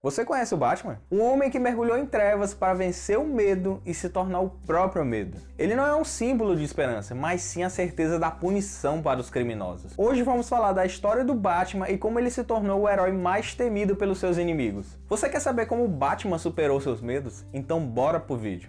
Você conhece o Batman? Um homem que mergulhou em trevas para vencer o medo e se tornar o próprio medo. Ele não é um símbolo de esperança, mas sim a certeza da punição para os criminosos. Hoje vamos falar da história do Batman e como ele se tornou o herói mais temido pelos seus inimigos. Você quer saber como o Batman superou seus medos? Então bora pro vídeo.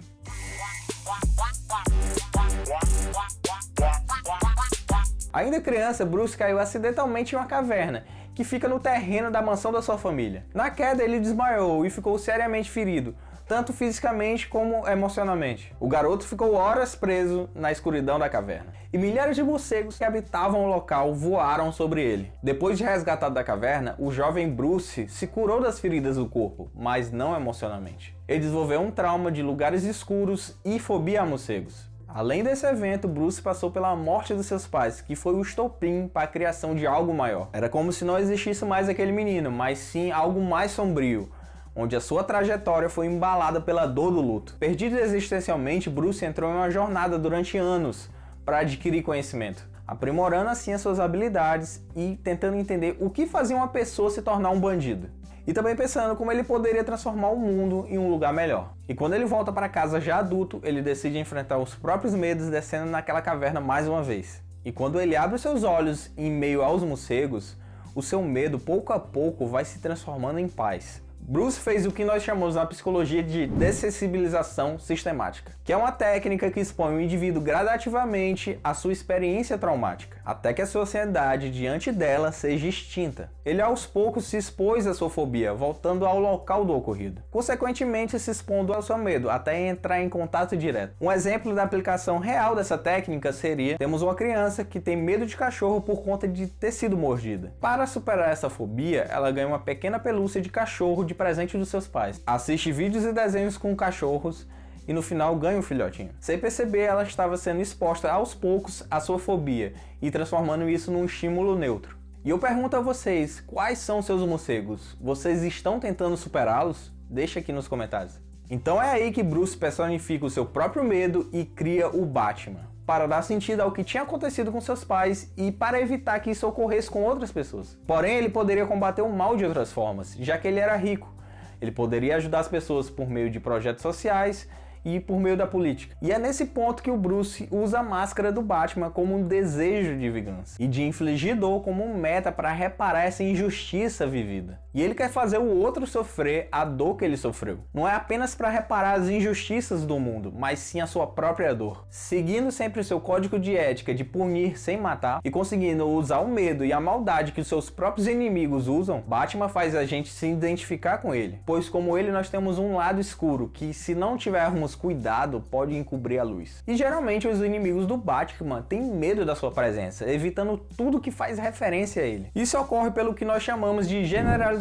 Ainda criança, Bruce caiu acidentalmente em uma caverna, que fica no terreno da mansão da sua família. Na queda, ele desmaiou e ficou seriamente ferido, tanto fisicamente como emocionalmente. O garoto ficou horas preso na escuridão da caverna, e milhares de morcegos que habitavam o local voaram sobre ele. Depois de resgatado da caverna, o jovem Bruce se curou das feridas do corpo, mas não emocionalmente. Ele desenvolveu um trauma de lugares escuros e fobia a morcegos. Além desse evento, Bruce passou pela morte dos seus pais, que foi o estopim para a criação de algo maior. Era como se não existisse mais aquele menino, mas sim algo mais sombrio, onde a sua trajetória foi embalada pela dor do luto. Perdido existencialmente, Bruce entrou em uma jornada durante anos para adquirir conhecimento, aprimorando assim as suas habilidades e tentando entender o que fazia uma pessoa se tornar um bandido. E também pensando como ele poderia transformar o mundo em um lugar melhor. E quando ele volta para casa já adulto, ele decide enfrentar os próprios medos descendo naquela caverna mais uma vez. E quando ele abre seus olhos em meio aos morcegos, o seu medo pouco a pouco vai se transformando em paz. Bruce fez o que nós chamamos na psicologia de dessensibilização sistemática, que é uma técnica que expõe o indivíduo gradativamente à sua experiência traumática, até que a sua ansiedade diante dela seja extinta. Ele aos poucos se expôs à sua fobia, voltando ao local do ocorrido, consequentemente se expondo ao seu medo, até entrar em contato direto. Um exemplo da aplicação real dessa técnica seria: temos uma criança que tem medo de cachorro por conta de ter sido mordida. Para superar essa fobia, ela ganha uma pequena pelúcia de cachorro de presente dos seus pais, assiste vídeos e desenhos com cachorros e no final ganha um filhotinho. Sem perceber, ela estava sendo exposta aos poucos à sua fobia e transformando isso num estímulo neutro. E eu pergunto a vocês, quais são seus morcegos? Vocês estão tentando superá-los? Deixa aqui nos comentários. Então é aí que Bruce personifica o seu próprio medo e cria o Batman, para dar sentido ao que tinha acontecido com seus pais e para evitar que isso ocorresse com outras pessoas. Porém, ele poderia combater o mal de outras formas, já que ele era rico. Ele poderia ajudar as pessoas por meio de projetos sociais e por meio da política. E é nesse ponto que o Bruce usa a máscara do Batman como um desejo de vingança e de infligir dor como meta para reparar essa injustiça vivida. E ele quer fazer o outro sofrer a dor que ele sofreu. Não é apenas para reparar as injustiças do mundo, mas sim a sua própria dor. Seguindo sempre o seu código de ética de punir sem matar e conseguindo usar o medo e a maldade que os seus próprios inimigos usam, Batman faz a gente se identificar com ele. Pois como ele, nós temos um lado escuro que, se não tivermos cuidado, pode encobrir a luz. E geralmente os inimigos do Batman têm medo da sua presença, evitando tudo que faz referência a ele. Isso ocorre pelo que nós chamamos de generalização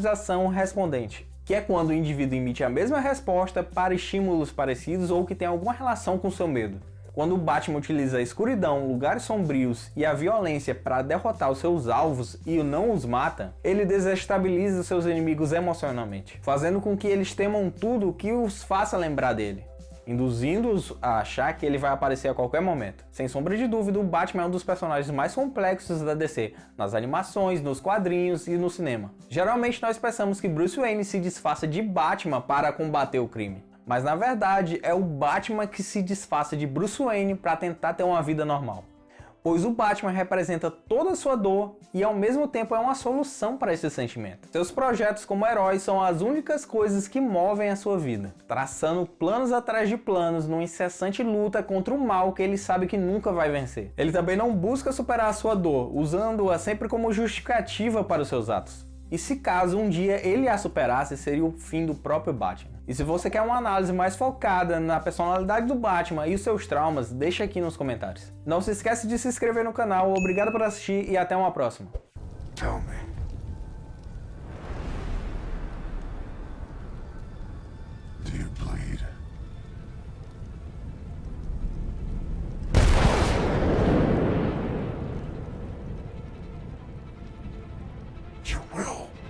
respondente, que é quando o indivíduo emite a mesma resposta para estímulos parecidos ou que tem alguma relação com seu medo. Quando o Batman utiliza a escuridão, lugares sombrios e a violência para derrotar os seus alvos e não os mata, ele desestabiliza os seus inimigos emocionalmente, fazendo com que eles temam tudo que os faça lembrar dele, induzindo-os a achar que ele vai aparecer a qualquer momento. Sem sombra de dúvida, o Batman é um dos personagens mais complexos da DC, nas animações, nos quadrinhos e no cinema. Geralmente nós pensamos que Bruce Wayne se disfarça de Batman para combater o crime, mas na verdade é o Batman que se disfarça de Bruce Wayne para tentar ter uma vida normal. Pois o Batman representa toda a sua dor e ao mesmo tempo é uma solução para esse sentimento. Seus projetos como herói são as únicas coisas que movem a sua vida, traçando planos atrás de planos numa incessante luta contra o mal que ele sabe que nunca vai vencer. Ele também não busca superar a sua dor, usando-a sempre como justificativa para os seus atos. E se caso um dia ele a superasse, seria o fim do próprio Batman. E se você quer uma análise mais focada na personalidade do Batman e os seus traumas, deixa aqui nos comentários. Não se esquece de se inscrever no canal, obrigado por assistir e até uma próxima. Tell me. Do you bleed?